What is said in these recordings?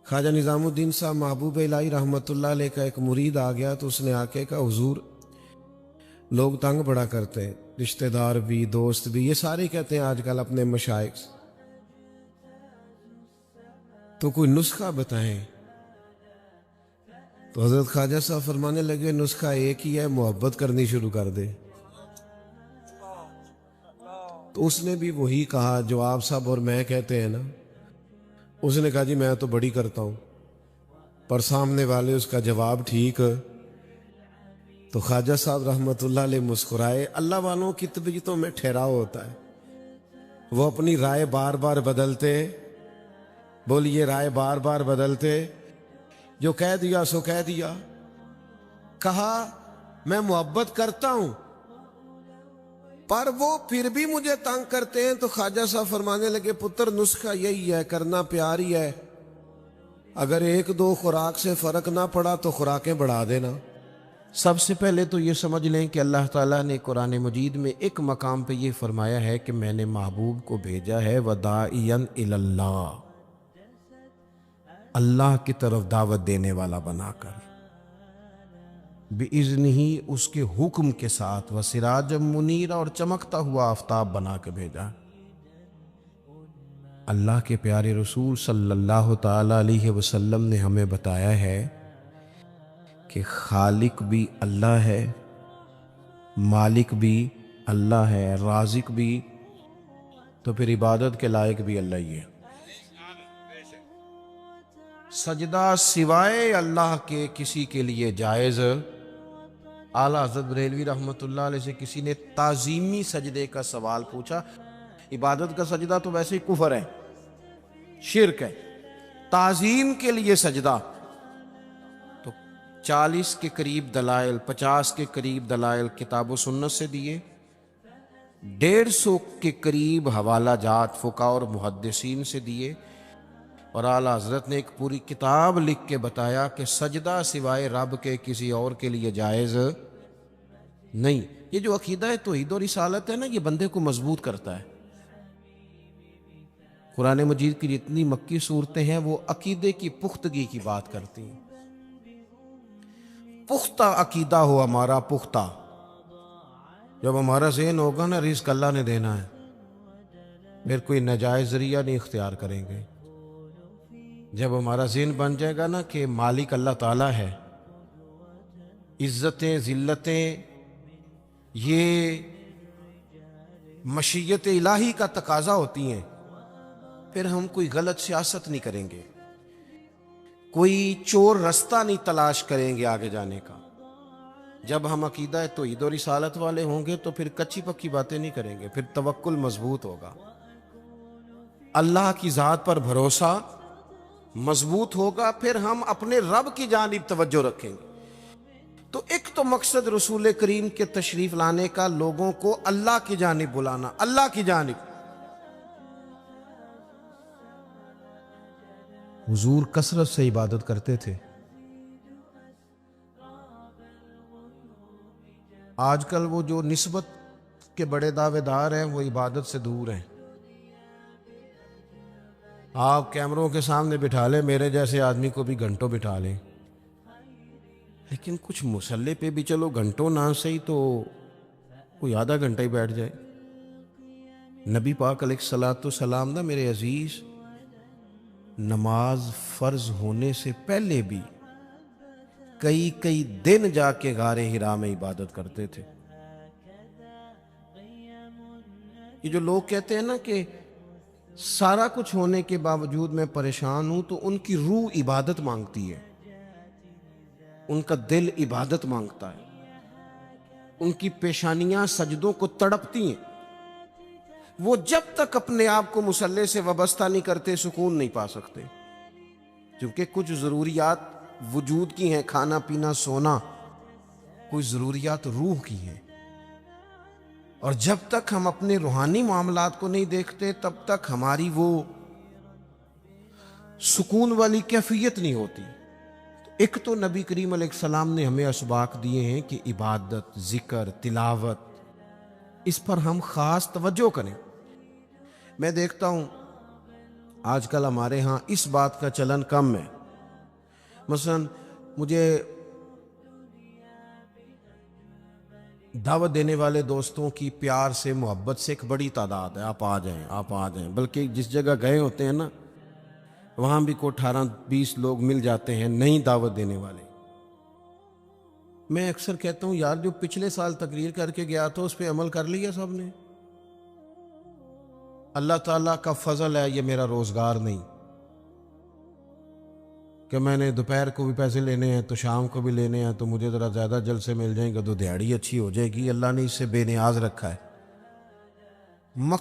خواجہ نظام الدین صاحب محبوب الہی رحمۃ اللہ علیہ کا ایک مرید آ گیا تو اس نے آ کے کہا حضور لوگ تنگ بڑا کرتے ہیں، رشتہ دار بھی دوست بھی، یہ سارے کہتے ہیں آج کل اپنے مشائخ سے، تو کوئی نسخہ بتائیں۔ تو حضرت خواجہ صاحب فرمانے لگے نسخہ ایک ہی ہے، محبت کرنی شروع کر دے۔ تو اس نے بھی وہی کہا جو آپ صاحب اور میں کہتے ہیں نا، اس نے کہا جی میں تو بڑی کرتا ہوں، پر سامنے والے اس کا جواب ٹھیک۔ تو خواجہ صاحب رحمۃ اللہ علیہ مسکرائے۔ اللہ والوں کی طبیعتوں میں ٹھہراؤ ہوتا ہے، وہ اپنی رائے بار بار بدلتے، بولیے رائے بار بار بدلتے، جو کہہ دیا سو کہہ دیا۔ کہا میں محبت کرتا ہوں پر وہ پھر بھی مجھے تنگ کرتے ہیں، تو خواجہ صاحب فرمانے لگے پتر نسخہ یہی ہے، کرنا پیار ہی ہے، اگر ایک دو خوراک سے فرق نہ پڑا تو خوراکیں بڑھا دینا۔ سب سے پہلے تو یہ سمجھ لیں کہ اللہ تعالیٰ نے قرآن مجید میں ایک مقام پہ یہ فرمایا ہے کہ میں نے محبوب کو بھیجا ہے وَدَاعِيًا إِلَى اللَّهِ، اللہ کی طرف دعوت دینے والا بنا کر، بِإِذْنِهِ اس کے حکم کے ساتھ، وَسِرَاجًا مُنِيرًا اور چمکتا ہوا آفتاب بنا کے بھیجا۔ اللہ کے پیارے رسول صلی اللہ تعالی علیہ وسلم نے ہمیں بتایا ہے کہ خالق بھی اللہ ہے، مالک بھی اللہ ہے، رازق بھی، تو پھر عبادت کے لائق بھی اللہ ہی ہے۔ سجدہ سوائے اللہ کے کسی کے لیے جائز۔ اعلیٰ حضرت بریلوی رحمۃ اللہ علیہ سے کسی نے تعظیمی سجدے کا سوال پوچھا۔ عبادت کا سجدہ تو ویسے ہی کفر ہے، شرک ہے، تعظیم کے لیے سجدہ تو 40 کے قریب دلائل، 50 کے قریب دلائل کتاب و سنت سے دیے، 150 کے قریب حوالہ جات فقہاء اور محدثین سے دیے، اور اعلیٰ حضرت نے ایک پوری کتاب لکھ کے بتایا کہ سجدہ سوائے رب کے کسی اور کے لیے جائز نہیں۔ یہ جو عقیدہ ہے توحید و رسالت ہے نا، یہ بندے کو مضبوط کرتا ہے۔ قرآن مجید کی جتنی مکی صورتیں ہیں وہ عقیدے کی پختگی کی بات کرتی ہیں۔ پختہ عقیدہ ہو ہمارا، پختہ، جب ہمارا ذہن ہوگا نا رزق اللہ نے دینا ہے، پھر کوئی ناجائز ذریعہ نہیں اختیار کریں گے۔ جب ہمارا ذہن بن جائے گا نا کہ مالک اللہ تعالیٰ ہے، عزتیں ذلتیں یہ مشیت الہی کا تقاضا ہوتی ہیں، پھر ہم کوئی غلط سیاست نہیں کریں گے، کوئی چور رستہ نہیں تلاش کریں گے آگے جانے کا۔ جب ہم عقیدہ توحید و رسالت والے ہوں گے تو پھر کچی پکی باتیں نہیں کریں گے، پھر توکل مضبوط ہوگا، اللہ کی ذات پر بھروسہ مضبوط ہوگا، پھر ہم اپنے رب کی جانب توجہ رکھیں گے۔ تو ایک تو مقصد رسول کریم کے تشریف لانے کا لوگوں کو اللہ کی جانب بلانا، اللہ کی جانب۔ حضور کثرت سے عبادت کرتے تھے۔ آج کل وہ جو نسبت کے بڑے دعوے دار ہیں وہ عبادت سے دور ہیں۔ آپ کیمروں کے سامنے بٹھا لیں، میرے جیسے آدمی کو بھی گھنٹوں بٹھا لیں، لیکن کچھ مصلی پہ بھی چلو گھنٹوں نہ صحیح تو کوئی آدھا گھنٹہ ہی بیٹھ جائے۔ نبی پاک علیہ الصلوۃ والسلام نا میرے عزیز، نماز فرض ہونے سے پہلے بھی کئی دن جا کے غار حرا میں عبادت کرتے تھے۔ یہ جو لوگ کہتے ہیں نا کہ سارا کچھ ہونے کے باوجود میں پریشان ہوں، تو ان کی روح عبادت مانگتی ہے، ان کا دل عبادت مانگتا ہے، ان کی پیشانیاں سجدوں کو تڑپتی ہیں۔ وہ جب تک اپنے آپ کو مصلی سے وابستہ نہیں کرتے سکون نہیں پا سکتے، کیونکہ کچھ ضروریات وجود کی ہیں، کھانا پینا سونا، کچھ ضروریات روح کی ہیں، اور جب تک ہم اپنے روحانی معاملات کو نہیں دیکھتے تب تک ہماری وہ سکون والی کیفیت نہیں ہوتی۔ ایک تو نبی کریم علیہ السلام نے ہمیں اسباق دیے ہیں کہ عبادت، ذکر، تلاوت، اس پر ہم خاص توجہ کریں۔ میں دیکھتا ہوں آج کل ہمارے ہاں اس بات کا چلن کم ہے، مثلا مجھے دعوت دینے والے دوستوں کی پیار سے محبت سے ایک بڑی تعداد ہے، آپ آ جائیں، بلکہ جس جگہ گئے ہوتے ہیں نا وہاں بھی کوئی 18-20 لوگ مل جاتے ہیں نہیں دعوت دینے والے۔ میں اکثر کہتا ہوں یار جو پچھلے سال تقریر کر کے گیا تھا اس پہ عمل کر لیا سب نے؟ اللہ تعالیٰ کا فضل ہے یہ میرا روزگار نہیں کہ میں نے دوپہر کو بھی پیسے لینے ہیں تو شام کو بھی لینے ہیں، تو مجھے ذرا زیادہ جلسے مل جائیں گے تو دیہڑی اچھی ہو جائے گی۔ اللہ نے اس سے بے نیاز رکھا ہے۔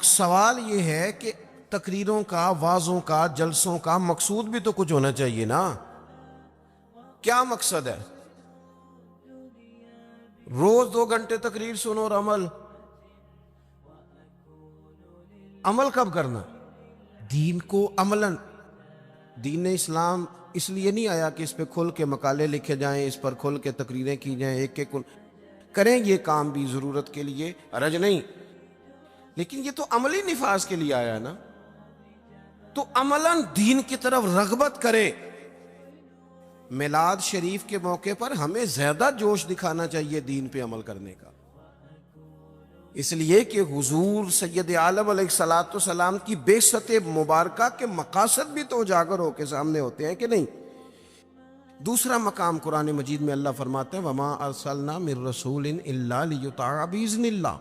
سوال یہ ہے کہ تقریروں کا، وعظوں کا، جلسوں کا مقصود بھی تو کچھ ہونا چاہیے نا۔ کیا مقصد ہے؟ روز 2 گھنٹے تقریر سنو اور عمل کب کرنا؟ دین کو عملاً، دین اسلام اس لیے نہیں آیا کہ اس پہ کھل کے مقالے لکھے جائیں، اس پر کھل کے تقریریں کی جائیں، ایک کریں یہ کام بھی ضرورت کے لیے، حرج نہیں، لیکن یہ تو عملی نفاذ کے لیے آیا ہے نا، تو عملاً دین کی طرف رغبت کرے۔ میلاد شریف کے موقع پر ہمیں زیادہ جوش دکھانا چاہیے دین پہ عمل کرنے کا، اس لیے کہ حضور سید عالم علیہ الصلوۃ والسلام کی بعثت مبارکہ کے مقاصد بھی تو اجاگر ہو کے سامنے ہوتے ہیں کہ نہیں۔ دوسرا مقام قرآن مجید میں اللہ فرماتے ہیں وَمَا أَرْسَلْنَا مِن رَسُولٍ إِلَّا لِيُطَاعَ بِإِذْنِ اللَّهِ،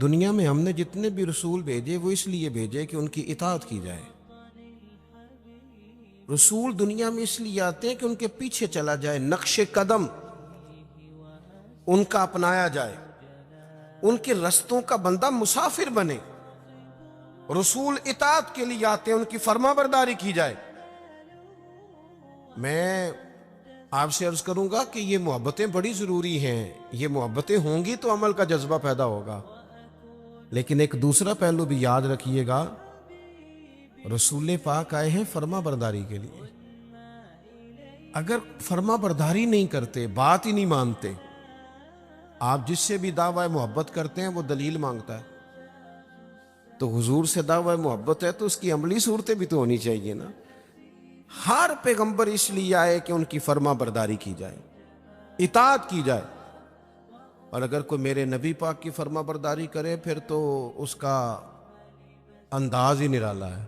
دنیا میں ہم نے جتنے بھی رسول بھیجے وہ اس لیے بھیجے کہ ان کی اطاعت کی جائے۔ رسول دنیا میں اس لیے آتے ہیں کہ ان کے پیچھے چلا جائے، نقش قدم ان کا اپنایا جائے، ان کے رستوں کا بندہ مسافر بنے۔ رسول اطاعت کے لیے آتے ہیں، ان کی فرما برداری کی جائے۔ میں آپ سے عرض کروں گا کہ یہ محبتیں بڑی ضروری ہیں، یہ محبتیں ہوں گی تو عمل کا جذبہ پیدا ہوگا، لیکن ایک دوسرا پہلو بھی یاد رکھیے گا، رسول پاک آئے ہیں فرما برداری کے لیے۔ اگر فرما برداری نہیں کرتے، بات ہی نہیں مانتے، آپ جس سے بھی دعوی محبت کرتے ہیں وہ دلیل مانگتا ہے، تو حضور سے دعوی محبت ہے تو اس کی عملی صورتیں بھی تو ہونی چاہیے نا۔ ہر پیغمبر اس لیے آئے کہ ان کی فرما برداری کی جائے، اطاعت کی جائے، اور اگر کوئی میرے نبی پاک کی فرما برداری کرے پھر تو اس کا انداز ہی نرالا ہے۔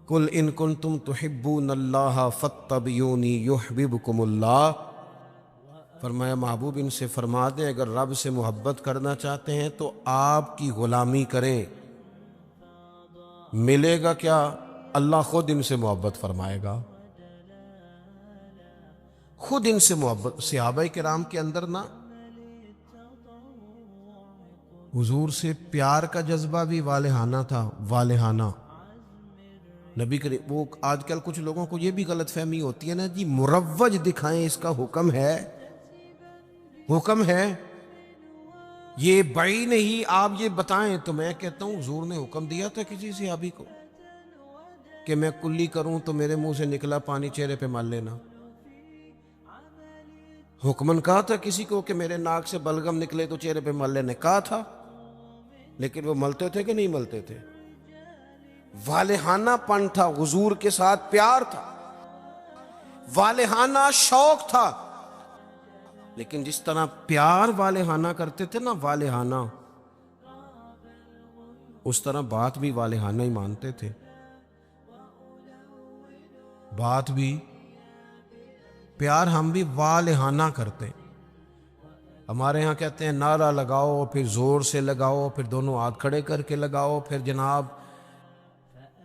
قُلْ إِن كُنتُمْ تُحِبُّونَ اللَّهَ فَاتَّبِعُونِي يُحْبِبْكُمُ اللَّهُ، فرمایا محبوب ان سے فرما دیں اگر رب سے محبت کرنا چاہتے ہیں تو آپ کی غلامی کریں، ملے گا کیا؟ اللہ خود ان سے محبت فرمائے گا، خود ان سے محبت۔ صحابہ کرام کے اندر نا حضور سے پیار کا جذبہ بھی والہانہ تھا، والہانہ۔ نبی کریم، وہ آج کل کچھ لوگوں کو یہ بھی غلط فہمی ہوتی ہے نا جی مروج دکھائیں، اس کا حکم ہے، حکم ہے، یہ بڑی نہیں، آپ یہ بتائیں۔ تو میں کہتا ہوں حضور نے حکم دیا تھا کسی صحابی کو کہ میں کلی کروں تو میرے منہ سے نکلا پانی چہرے پہ مل لینا؟ حکمن کہا تھا کسی کو کہ میرے ناک سے بلغم نکلے تو چہرے پہ مل لینے؟ کہا تھا، لیکن وہ ملتے تھے کہ نہیں ملتے تھے؟ والہانہ پن تھا، حضور کے ساتھ پیار تھا، والہانہ شوق تھا، لیکن جس طرح پیار والہانہ کرتے تھے نا، والہانہ، اس طرح بات بھی والہانہ ہی مانتے تھے، بات بھی پیار ہم بھی والہانہ کرتے ہیں۔ ہمارے ہاں کہتے ہیں نعرہ لگاؤ، پھر زور سے لگاؤ، پھر دونوں ہاتھ کھڑے کر کے لگاؤ، پھر جناب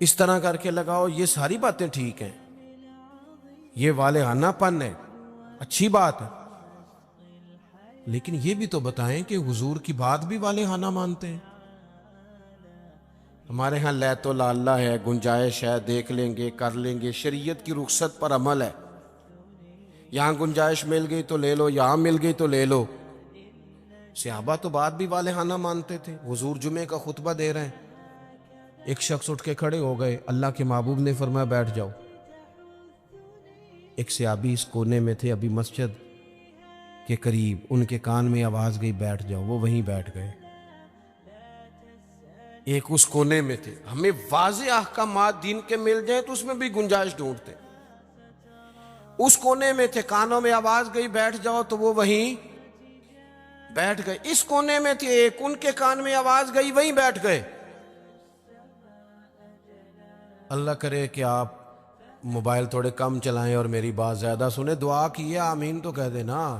اس طرح کر کے لگاؤ، یہ ساری باتیں ٹھیک ہیں، یہ والہانہ پن ہے، اچھی بات ہے، لیکن یہ بھی تو بتائیں کہ حضور کی بات بھی والہانہ مانتے ہیں۔ ہمارے ہاں لیت و لالا ہے، گنجائش ہے، دیکھ لیں گے، کر لیں گے، شریعت کی رخصت پر عمل ہے، یہاں گنجائش مل گئی تو لے لو، یہاں مل گئی تو لے لو۔ صحابہ تو بات بھی والہانہ مانتے تھے۔ حضور جمعے کا خطبہ دے رہے ہیں، ایک شخص اٹھ کے کھڑے ہو گئے، اللہ کے محبوب نے فرمایا بیٹھ جاؤ۔ ایک صحابی اس کونے میں تھے ابھی مسجد کے قریب، ان کے کان میں آواز گئی بیٹھ جاؤ، وہ وہیں بیٹھ گئے۔ ایک اس کونے میں تھے. ہمیں واضح احکامات دین کے مل جائیں تو اس میں بھی گنجائش ڈھونڈتے. اس کونے میں تھے, کانوں میں آواز گئی بیٹھ جاؤ تو وہ وہیں بیٹھ گئے. اس کونے میں تھے ایک, ان کے کان میں آواز گئی وہیں بیٹھ گئے. اللہ کرے کہ آپ موبائل تھوڑے کم چلائیں اور میری بات زیادہ سنیں. دعا کیے آمین تو کہہ دے نا,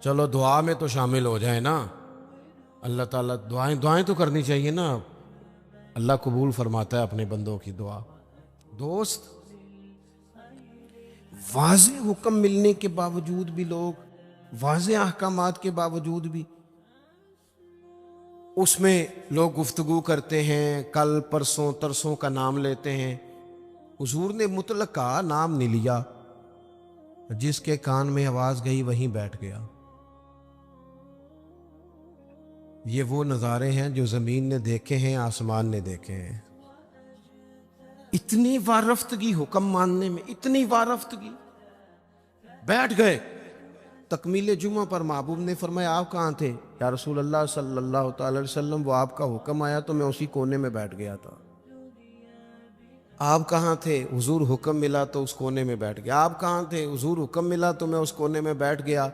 چلو دعا میں تو شامل ہو جائے نا. اللہ تعالیٰ دعائیں تو کرنی چاہیے نا, اللہ قبول فرماتا ہے اپنے بندوں کی دعا. دوست, واضح حکم ملنے کے باوجود بھی لوگ, واضح احکامات کے باوجود بھی اس میں لوگ گفتگو کرتے ہیں, کل پرسوں ترسوں کا نام لیتے ہیں. حضور نے مطلق کا نام نہیں لیا, جس کے کان میں آواز گئی وہیں بیٹھ گیا. یہ وہ نظارے ہیں جو زمین نے دیکھے ہیں, آسمان نے دیکھے ہیں. اتنی وارفتگی حکم ماننے میں, اتنی وارفتگی. بیٹھ گئے. تکمیل جمعہ پر محبوب نے فرمایا آپ کہاں تھے؟ یا رسول اللہ صلی اللہ تعالی علیہ وسلم, وہ آپ کا حکم آیا تو میں اسی کونے میں بیٹھ گیا تھا. آپ کہاں تھے؟ حضور حکم ملا تو اس کونے میں بیٹھ گیا. آپ کہاں تھے؟ حضور حکم ملا تو میں اس کونے میں بیٹھ گیا.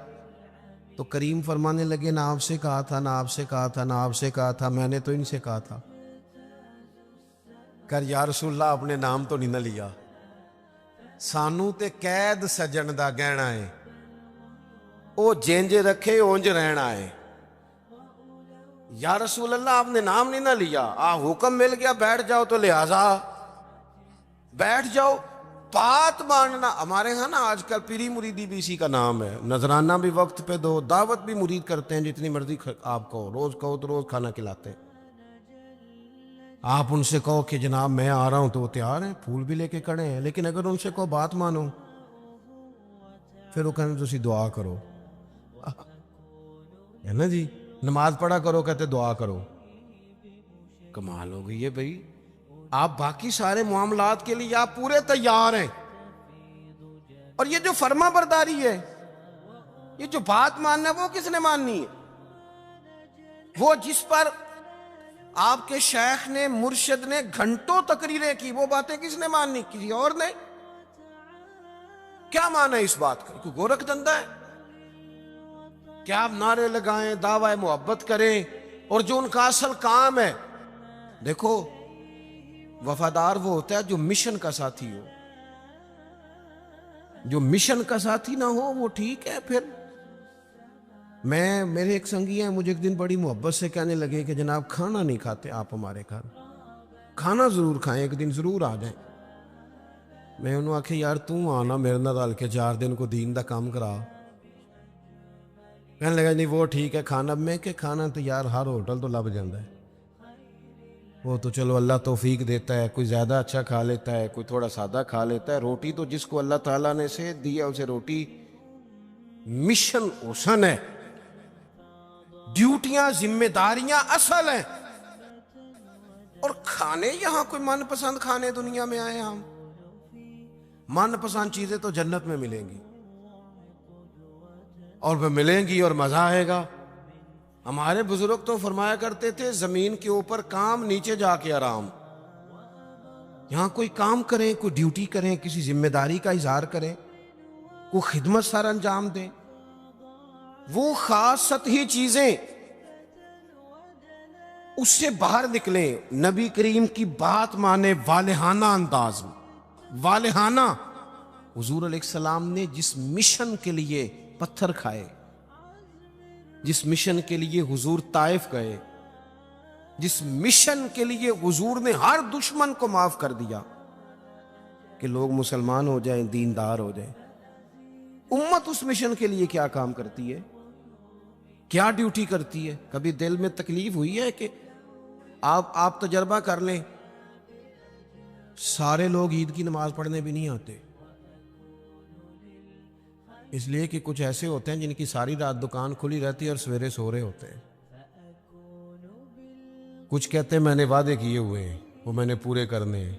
تو کریم فرمانے لگے, نہ آپ سے کہا تھا, نہ آپ سے کہا تھا, نہ آپ سے کہا تھا, میں نے تو ان سے کہا تھا. کر یا رسول اللہ اپنے نام تو نہیں نہ لیا, سانو تے قید سجن دا گہنا ہے, او جینج رکھے اونج رہنا ہے. یا رسول اللہ آپ نے نام نہیں نہ لیا, حکم مل گیا بیٹھ جاؤ تو لہذا بیٹھ جاؤ. بات ماننا ہمارے ہاں نا آج کل پیری مریدی بھی اسی کا نام ہے. نذرانہ بھی وقت پہ دو, دعوت بھی مرید کرتے ہیں جتنی مرضی آپ کہو, روز کہو تو روز کھانا کھلاتے ہیں. آپ ان سے کہو کہ جناب میں آ رہا ہوں تو وہ تیار ہیں, پھول بھی لے کے کھڑے ہیں. لیکن اگر ان سے کہو بات مانو, پھر وہ کہنے تسی دعا کرو, ہے نا جی, نماز پڑھا کرو, کہتے دعا کرو. کمال ہو گئی ہے بھائی. آپ باقی سارے معاملات کے لیے آپ پورے تیار ہیں, اور یہ جو فرما برداری ہے, یہ جو بات ماننا ہے, وہ کس نے ماننی ہے؟ وہ جس پر آپ کے شیخ نے, مرشد نے گھنٹوں تقریریں کی, وہ باتیں کس نے ماننی؟ کسی اور نے. کیا مانا اس بات کا؟ کوئی گورکھ دھندا ہے کیا؟ آپ نعرے لگائیں, دعوی محبت کریں, اور جو ان کا اصل کام ہے, دیکھو وفادار وہ ہوتا ہے جو مشن کا ساتھی ہو. جو مشن کا ساتھی نہ ہو وہ ٹھیک ہے. پھر میرے ایک سنگی ہیں, مجھے ایک دن بڑی محبت سے کہنے لگے کہ جناب کھانا نہیں کھاتے آپ ہمارے گھر, کھانا ضرور کھائیں, ایک دن ضرور آ جائیں. میں انہوں آکھے یار تم آنا میرے نال رل کے 4 دن کو دین دا کام کرا. کہنے لگا نہیں وہ ٹھیک ہے کھانا. میں کہ کھانا تو یار ہر ہوٹل تو لب جاندہ ہے, وہ تو چلو اللہ توفیق دیتا ہے, کوئی زیادہ اچھا کھا لیتا ہے, کوئی تھوڑا سادہ کھا لیتا ہے. روٹی تو جس کو اللہ تعالیٰ نے سے دیا اسے روٹی مشن حسن ہے, ڈیوٹیاں ذمہ داریاں اصل ہیں. اور کھانے یہاں کوئی من پسند کھانے دنیا میں آئے, ہم من پسند چیزیں تو جنت میں ملیں گی, اور وہ ملیں گی اور مزہ آئے گا. ہمارے بزرگ تو فرمایا کرتے تھے زمین کے اوپر کام, نیچے جا کے آرام. یہاں کوئی کام کریں, کوئی ڈیوٹی کریں, کسی ذمہ داری کا اظہار کریں, کوئی خدمت سر انجام دیں, وہ خاص سطحی چیزیں اس سے باہر نکلیں. نبی کریم کی بات مانے والہانہ انداز میں, والہانہ. حضور علیہ السلام نے جس مشن کے لیے پتھر کھائے, جس مشن کے لیے حضور طائف گئے, جس مشن کے لیے حضور نے ہر دشمن کو معاف کر دیا کہ لوگ مسلمان ہو جائیں, دیندار ہو جائیں, امت اس مشن کے لیے کیا کام کرتی ہے, کیا ڈیوٹی کرتی ہے؟ کبھی دل میں تکلیف ہوئی ہے کہ آپ تجربہ کر لیں, سارے لوگ عید کی نماز پڑھنے بھی نہیں آتے, اس لیے کہ کچھ ایسے ہوتے ہیں جن کی ساری رات دکان کھلی رہتی ہے اور سویرے سو رہے ہوتے ہیں. کچھ کہتے ہیں میں نے وعدے کیے ہوئے ہیں وہ میں نے پورے کرنے ہیں.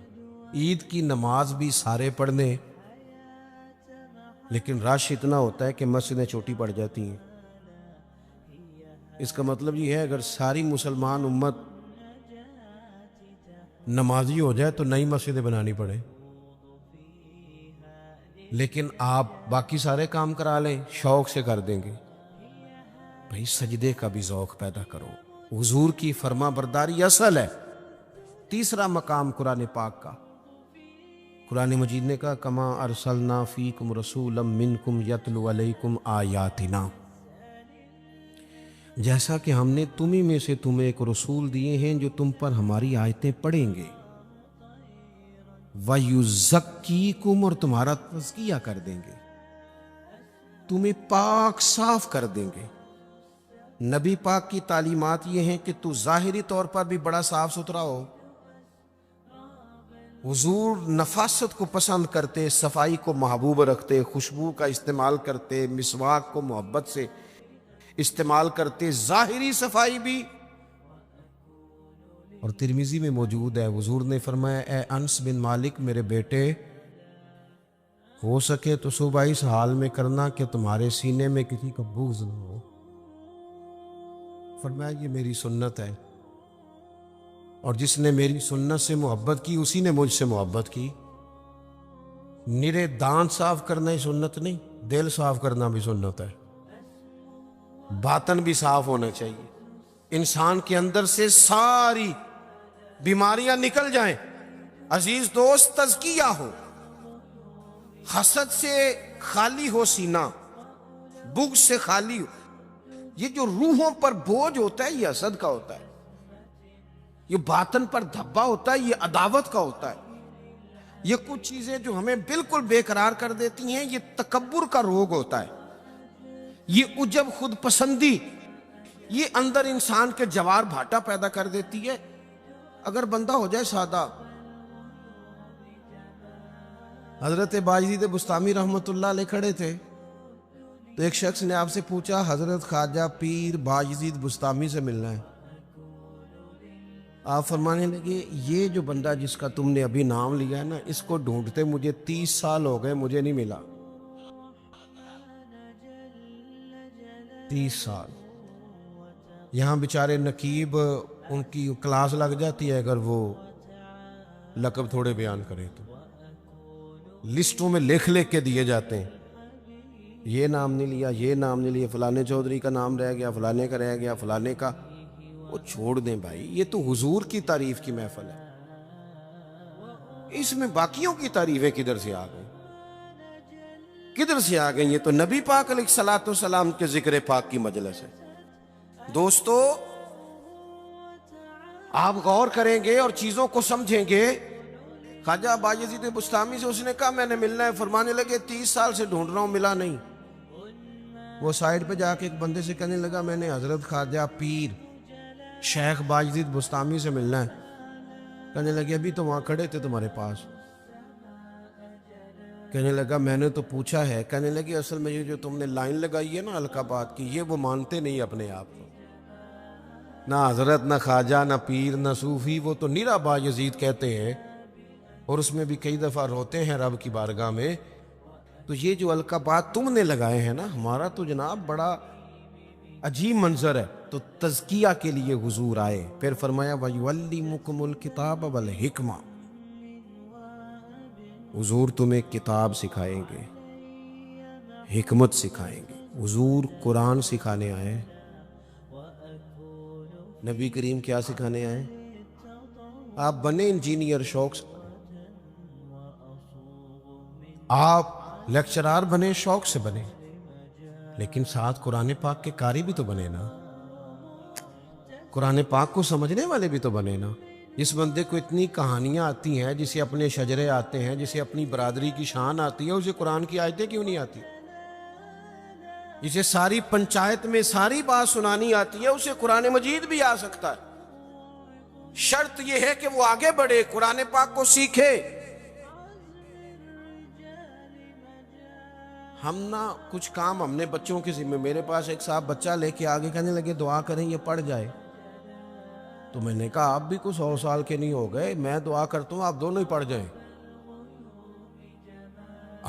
عید کی نماز بھی سارے پڑھنے, لیکن رش اتنا ہوتا ہے کہ مسجدیں چھوٹی پڑ جاتی ہیں. اس کا مطلب یہ ہے اگر ساری مسلمان امت نمازی ہو جائے تو نئی مسجدیں بنانی پڑے، لیکن آپ باقی سارے کام کرا لیں شوق سے کر دیں گے۔ بھائی سجدے کا بھی ذوق پیدا کرو، حضور کی فرما برداری اصل ہے۔ تیسرا مقام قرآن پاک کا، قرآن مجید نے کہا کما ارسلنا فیکم رسولا منکم یتلو علیکم آیاتنا، جیسا کہ ہم نے تمہیں میں سے تمہیں ایک رسول دیے ہیں جو تم پر ہماری آیتیں پڑھیں گے، وَيُزَكِّيكُمْ، اور تمہارا تزکیہ کر دیں گے، تمہیں پاک صاف کر دیں گے۔ نبی پاک کی تعلیمات یہ ہیں کہ تو ظاہری طور پر بھی بڑا صاف ستھرا ہو۔ حضور نفاست کو پسند کرتے، صفائی کو محبوب رکھتے، خوشبو کا استعمال کرتے، مسواک کو محبت سے استعمال کرتے، ظاہری صفائی بھی۔ اور ترمذی میں موجود ہے، حضور نے فرمایا اے انس بن مالک میرے بیٹے، ہو سکے تو صبح اس حال میں کرنا کہ تمہارے سینے میں کسی کا بغض نہ ہو۔ فرمایا یہ میری سنت ہے، اور جس نے میری سنت سے محبت کی اسی نے مجھ سے محبت کی۔ نرے دانت صاف کرنا ہی سنت نہیں، دل صاف کرنا بھی سنت ہے۔ باطن بھی صاف ہونا چاہیے، انسان کے اندر سے ساری بیماریاں نکل جائیں۔ عزیز دوست، تزکیہ ہو، حسد سے خالی ہو سینہ، بغض سے خالی ہو۔ یہ جو روحوں پر بوجھ ہوتا ہے یہ حسد کا ہوتا ہے، یہ باطن پر دھبا ہوتا ہے یہ عداوت کا ہوتا ہے۔ یہ کچھ چیزیں جو ہمیں بالکل بے قرار کر دیتی ہیں یہ تکبر کا روگ ہوتا ہے، یہ عجب خود پسندی، یہ اندر انسان کے جوار بھاٹا پیدا کر دیتی ہے۔ اگر بندہ ہو جائے سادہ، حضرت باجزید بستامی رحمت اللہ علیہ کھڑے تھے تو ایک شخص نے آپ سے پوچھا حضرت خواجہ پیر باجزید بستامی سے ملنا ہے۔ آپ فرمانے لگے یہ جو بندہ جس کا تم نے ابھی نام لیا ہے نا، اس کو ڈھونڈتے مجھے 30 سال ہو گئے، مجھے نہیں ملا۔ 30 سال یہاں بیچارے نقیب ان کی کلاس لگ جاتی ہے اگر وہ لقب تھوڑے بیان کریں تو، لسٹوں میں لکھ کے دیے جاتے ہیں، یہ نام نہیں لیا، یہ نام نہیں لیا، فلانے چودھری کا نام رہ گیا، فلانے کا رہ گیا، فلانے کا۔ وہ چھوڑ دیں بھائی، یہ تو حضور کی تعریف کی محفل ہے، اس میں باقیوں کی تعریفیں کدھر سے آ گئیں؟ کدھر سے آ گئیں؟ یہ تو نبی پاک علیہ الصلوۃ والسلام کے ذکر پاک کی مجلس ہے۔ دوستو آپ غور کریں گے اور چیزوں کو سمجھیں گے۔ خواجہ باجزید بستامی سے اس نے کہا میں نے ملنا ہے، فرمانے لگے 30 سال سے ڈھونڈ رہا ہوں، ملا نہیں۔ وہ سائیڈ پہ جا کے ایک بندے سے کہنے لگا میں نے حضرت خواجہ پیر شیخ باجزید بستامی سے ملنا ہے۔ کہنے لگے ابھی تو وہاں کھڑے تھے تمہارے پاس۔ کہنے لگا میں نے تو پوچھا ہے۔ کہنے لگے اصل میں یہ جو تم نے لائن لگائی ہے نا القابات کی، یہ وہ مانتے نہیں اپنے آپ کو، نہ حضرت، نہ خواجہ، نہ پیر، نہ صوفی، وہ تو نیرا باجزید کہتے ہیں، اور اس میں بھی کئی دفعہ روتے ہیں رب کی بارگاہ میں۔ تو یہ جو القابات تم نے لگائے ہیں نا، ہمارا تو جناب بڑا عجیب منظر ہے۔ تو تزکیہ کے لیے حضور آئے، پھر فرمایا وَيُعَلِّمُكُمُ الْكِتَابَ وَالْحِکْمَةَ، حضور تمہیں کتاب سکھائیں گے، حکمت سکھائیں گے۔ حضور قرآن سکھانے آئے، نبی کریم کیا سکھانے آئے؟ آپ بنے انجینئر شوق سے، آپ لیکچرار بنے شوق سے بنے، لیکن ساتھ قرآن پاک کے قاری بھی تو بنے نا، قرآن پاک کو سمجھنے والے بھی تو بنے نا۔ جس بندے کو اتنی کہانیاں آتی ہیں، جسے اپنے شجرے آتے ہیں، جسے اپنی برادری کی شان آتی ہے، اسے قرآن کی آیتیں کیوں نہیں آتی؟ جسے ساری پنچایت میں ساری بات سنانی آتی ہے، اسے قرآن مجید بھی آ سکتا ہے۔ شرط یہ ہے کہ وہ آگے بڑھے، قرآن پاک کو سیکھے۔ ہم نہ کچھ کام ہم نے بچوں کے ذمہ، میرے پاس ایک صاحب بچہ لے کے آگے کہنے لگے دعا کریں یہ پڑھ جائے، تو میں نے کہا آپ بھی کچھ 100 سال کے نہیں ہو گئے، میں دعا کرتا ہوں آپ دونوں ہی پڑھ جائیں۔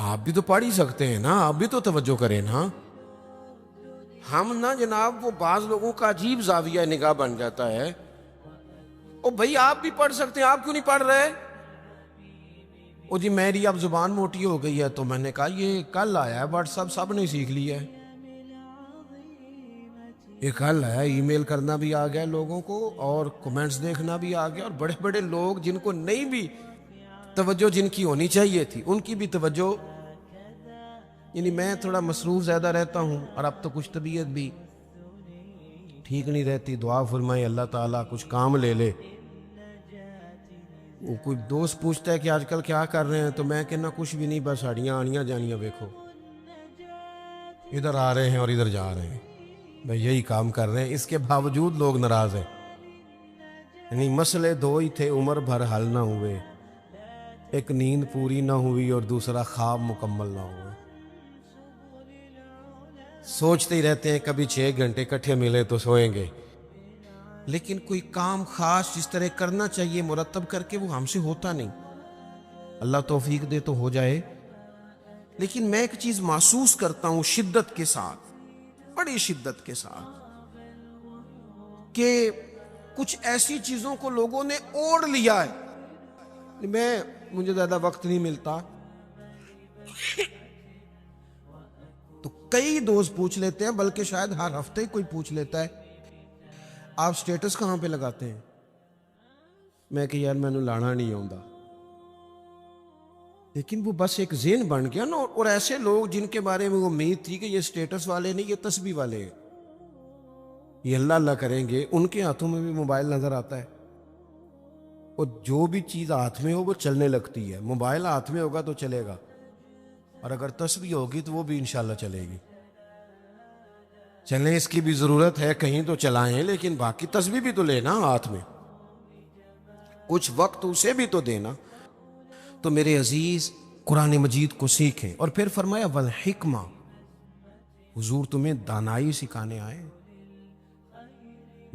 آپ بھی تو پڑھ ہی سکتے ہیں نا، آپ بھی تو توجہ کریں نا۔ ہم نا جناب وہ بعض لوگوں کا عجیب زاویہ نگاہ بن جاتا ہے، او بھائی آپ بھی پڑھ سکتے ہیں، آپ کیوں نہیں پڑھ رہے؟ او جی میری اب زبان موٹی ہو گئی ہے۔ تو میں نے کہا یہ کل آیا ہے واٹس ایپ، سب نے سیکھ لیا ہے، یہ کل ہے، ای میل کرنا بھی آ گیا لوگوں کو، اور کمنٹس دیکھنا بھی آ گیا، اور بڑے بڑے لوگ جن کو نہیں بھی توجہ جن کی ہونی چاہیے تھی ان کی بھی توجہ، یعنی میں تھوڑا مصروف زیادہ رہتا ہوں، اور اب تو کچھ طبیعت بھی ٹھیک نہیں رہتی، دعا فرمائے اللہ تعالیٰ کچھ کام لے لے۔ وہ کوئی دوست پوچھتا ہے کہ آج کل کیا کر رہے ہیں، تو میں کہنا کچھ بھی نہیں، بس ساڑیاں آنیاں جانیاں دیکھو، ادھر آ رہے ہیں اور ادھر جا رہے ہیں، بھائی یہی کام کر رہے ہیں، اس کے باوجود لوگ ناراض ہیں۔ یعنی مسئلے دو ہی تھے، عمر بھر حل نہ ہوئے، ایک نیند پوری نہ ہوئی اور دوسرا خواب مکمل نہ ہوئے۔ سوچتے ہی رہتے ہیں کبھی 6 گھنٹے اکٹھے ملے تو سوئیں گے، لیکن کوئی کام خاص جس طرح کرنا چاہیے مرتب کر کے وہ ہم سے ہوتا نہیں۔ اللہ توفیق دے تو ہو جائے، لیکن میں ایک چیز محسوس کرتا ہوں شدت کے ساتھ، بڑی شدت کے ساتھ، کہ کچھ ایسی چیزوں کو لوگوں نے اوڑھ لیا ہے۔ مجھے زیادہ وقت نہیں ملتا، تو کئی دوست پوچھ لیتے ہیں، بلکہ شاید ہر ہفتے کوئی پوچھ لیتا ہے آپ سٹیٹس کہاں پہ لگاتے ہیں؟ میں کہ یار مینوں لانا نہیں آتا، لیکن وہ بس ایک ذہن بن گیا نا، اور ایسے لوگ جن کے بارے میں امید تھی کہ یہ سٹیٹس والے نہیں، یہ تسبیح والے ہیں، یہ اللہ اللہ کریں گے، ان کے ہاتھوں میں بھی موبائل نظر آتا ہے، اور جو بھی چیز ہاتھ میں ہو وہ چلنے لگتی ہے۔ موبائل ہاتھ میں ہوگا تو چلے گا، اور اگر تسبیح ہوگی تو وہ بھی انشاءاللہ چلے گی۔ چلیں، اس کی بھی ضرورت ہے، کہیں تو چلائیں، لیکن باقی تسبیح بھی تو لینا ہاتھ میں، کچھ وقت اسے بھی تو دینا۔ تو میرے عزیز قرآن مجید کو سیکھیں، اور پھر فرمایا والحکمہ، حضور تمہیں دانائی سکھانے آئے،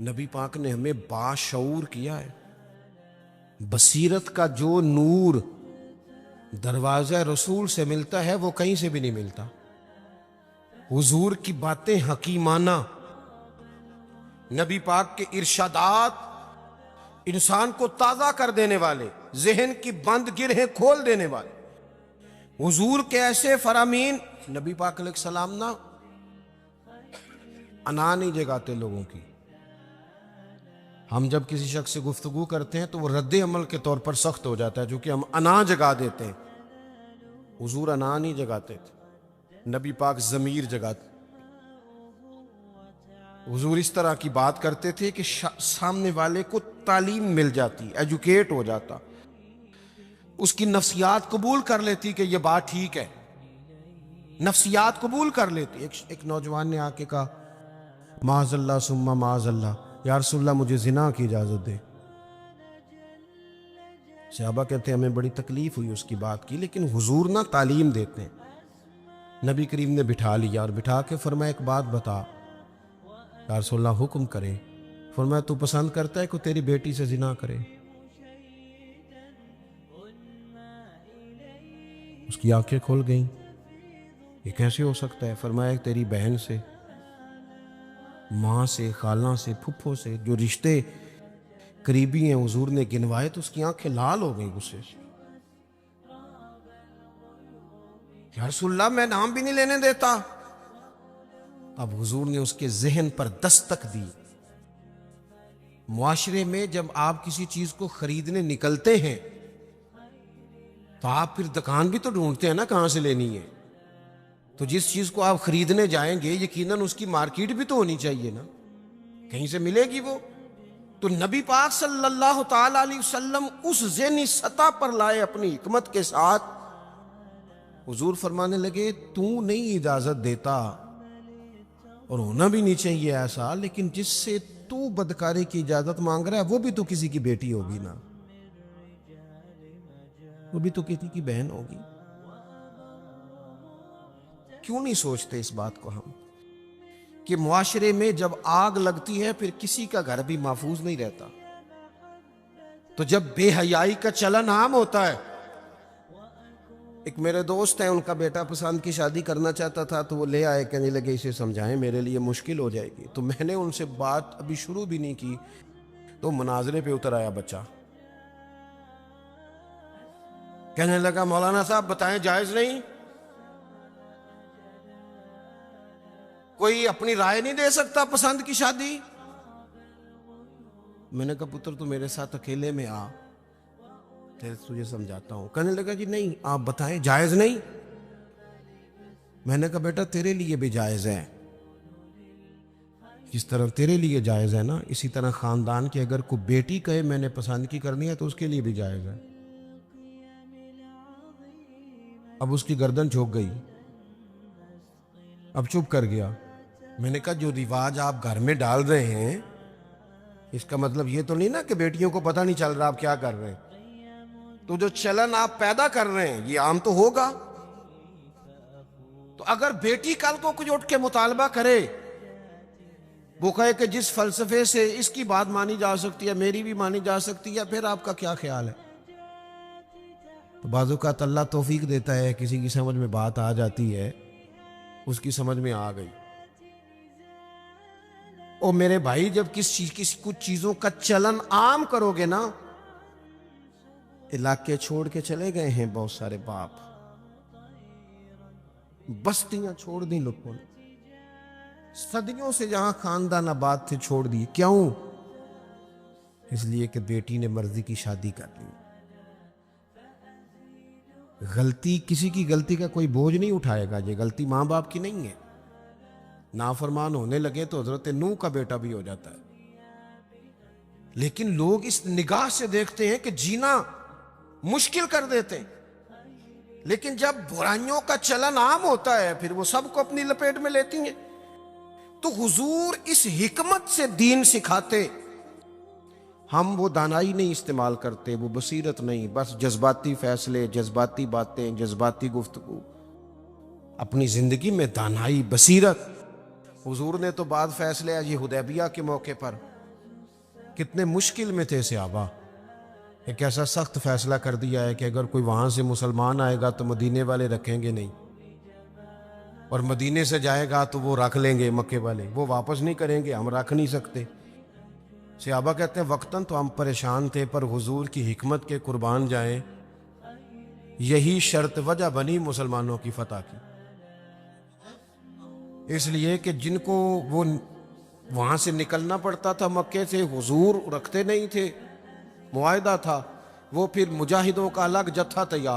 نبی پاک نے ہمیں باشعور کیا ہے۔ بصیرت کا جو نور دروازہ رسول سے ملتا ہے وہ کہیں سے بھی نہیں ملتا۔ حضور کی باتیں حکیمانہ، نبی پاک کے ارشادات انسان کو تازہ کر دینے والے، ذہن کی بند گرہیں کھول دینے والے، حضور کے ایسے فرامین۔ نبی پاک علیہ السلام نا انا نہیں جگاتے لوگوں کی۔ ہم جب کسی شخص سے گفتگو کرتے ہیں تو وہ رد عمل کے طور پر سخت ہو جاتا ہے، جو کہ ہم انا جگا دیتے ہیں۔ حضور انا نہیں جگاتے تھے، نبی پاک ضمیر جگاتے۔ حضور اس طرح کی بات کرتے تھے کہ سامنے والے کو تعلیم مل جاتی، ایجوکیٹ ہو جاتا، اس کی نفسیات قبول کر لیتی کہ یہ بات ٹھیک ہے، نفسیات قبول کر لیتی۔ ایک نوجوان نے آ کے کہا معاذ اللہ ثم معاذ اللہ، یا رسول اللہ مجھے زنا کی اجازت دے۔ صحابہ کہتے ہیں ہمیں بڑی تکلیف ہوئی اس کی بات کی، لیکن حضور نہ تعلیم دیتے ہیں۔ نبی کریم نے بٹھا لیا اور بٹھا کے فرمایا ایک بات بتا، یا رسول اللہ حکم کرے۔ فرمایا تو پسند کرتا ہے کہ تیری بیٹی سے زنا کرے؟ اس کی آنکھیں کھل گئیں، یہ کیسے ہو سکتا ہے؟ فرمایا تیری بہن سے، ماں سے، خالہ سے، پھپھو سے، جو رشتے قریبی ہیں حضور نے گنوائے، تو اس کی آنکھیں لال ہو گئیں غصے سے۔ یا رسول اللہ میں نام بھی نہیں لینے دیتا۔ اب حضور نے اس کے ذہن پر دستک دی۔ معاشرے میں جب آپ کسی چیز کو خریدنے نکلتے ہیں تو آپ پھر دکان بھی تو ڈھونڈتے ہیں نا کہاں سے لینی ہے، تو جس چیز کو آپ خریدنے جائیں گے یقیناً اس کی مارکیٹ بھی تو ہونی چاہیے نا، کہیں سے ملے گی وہ۔ تو نبی پاک صلی اللہ تعالی علیہ وسلم اس ذہنی سطح پر لائے اپنی حکمت کے ساتھ۔ حضور فرمانے لگے تو نہیں اجازت دیتا، اور ہونا بھی نہیں چاہیے ایسا، لیکن جس سے تو بدکاری کی اجازت مانگ رہا ہے وہ بھی تو کسی کی بیٹی ہوگی نا، وہ بھی تو کسی کی بہن ہوگی۔ کیوں نہیں سوچتے اس بات کو ہم کہ معاشرے میں جب آگ لگتی ہے پھر کسی کا گھر بھی محفوظ نہیں رہتا۔ تو جب بے حیائی کا چلن عام ہوتا ہے، ایک میرے دوست ہیں، ان کا بیٹا پسند کی شادی کرنا چاہتا تھا، تو وہ لے آئے، کہنے لگے اسے سمجھائیں میرے لیے مشکل ہو جائے گی۔ تو میں نے ان سے بات ابھی شروع بھی نہیں کی، تو مناظرے پہ اتر آیا بچہ، کہنے لگا مولانا صاحب بتائیں جائز نہیں؟ کوئی اپنی رائے نہیں دے سکتا پسند کی شادی؟ میں نے کہا پتر تو میرے ساتھ اکیلے میں آ، تجھے سمجھاتا ہوں۔ کہنے لگا جی نہیں آپ بتائیں جائز نہیں؟ میں نے کہا بیٹا تیرے لیے بھی جائز ہے، جس طرح تیرے لیے جائز ہے نا، اسی طرح خاندان کی اگر کوئی بیٹی کہے میں نے پسند کی کرنی ہے تو اس کے لیے بھی جائز ہے۔ اب اس کی گردن جھک گئی، اب چپ کر گیا۔ میں نے کہا جو رواج آپ گھر میں ڈال رہے ہیں اس کا مطلب یہ تو نہیں نا کہ بیٹیوں کو پتہ نہیں چل رہا آپ کیا کر رہے ہیں، تو جو چلن آپ پیدا کر رہے ہیں یہ عام تو ہوگا۔ تو اگر بیٹی کل کو کچھ اٹھ کے مطالبہ کرے، وہ کہے کہ جس فلسفے سے اس کی بات مانی جا سکتی ہے میری بھی مانی جا سکتی ہے، پھر آپ کا کیا خیال ہے؟ تو بعض اوقات اللہ توفیق دیتا ہے، کسی کی سمجھ میں بات آ جاتی ہے، اس کی سمجھ میں آ گئی۔ اور میرے بھائی جب کچھ چیزوں کا چلن عام کرو گے نا، علاقے چھوڑ کے چلے گئے ہیں بہت سارے باپ، بستیاں چھوڑ دیں لوگوں نے، صدیوں سے جہاں خاندان آباد تھے چھوڑ دی، کیوں؟ اس لیے کہ بیٹی نے مرضی کی شادی کر لی۔ غلطی کسی کی غلطی کا کوئی بوجھ نہیں اٹھائے گا، یہ غلطی ماں باپ کی نہیں ہے۔ نافرمان ہونے لگے تو حضرت نوح کا بیٹا بھی ہو جاتا ہے، لیکن لوگ اس نگاہ سے دیکھتے ہیں کہ جینا مشکل کر دیتے ہیں، لیکن جب برائیوں کا چلن عام ہوتا ہے پھر وہ سب کو اپنی لپیٹ میں لیتی ہیں۔ تو حضور اس حکمت سے دین سکھاتے، ہم وہ دانائی نہیں استعمال کرتے، وہ بصیرت نہیں، بس جذباتی فیصلے، جذباتی باتیں، جذباتی گفتگو۔ اپنی زندگی میں دانائی، بصیرت۔ حضور نے تو بعد فیصلے یہ حدیبیہ کے موقع پر کتنے مشکل میں تھے صحابہ، ایک ایسا سخت فیصلہ کر دیا ہے کہ اگر کوئی وہاں سے مسلمان آئے گا تو مدینے والے رکھیں گے نہیں، اور مدینے سے جائے گا تو وہ رکھ لیں گے، مکے والے وہ واپس نہیں کریں گے، ہم رکھ نہیں سکتے۔ صحابہ کہتے ہیں وقتاً تو ہم پریشان تھے، پر حضور کی حکمت کے قربان جائیں، یہی شرط وجہ بنی مسلمانوں کی فتح کی۔ اس لیے کہ جن کو وہ وہاں سے نکلنا پڑتا تھا مکے سے، حضور رکھتے نہیں تھے، معاہدہ تھا، وہ پھر مجاہدوں کا الگ جتھا تیار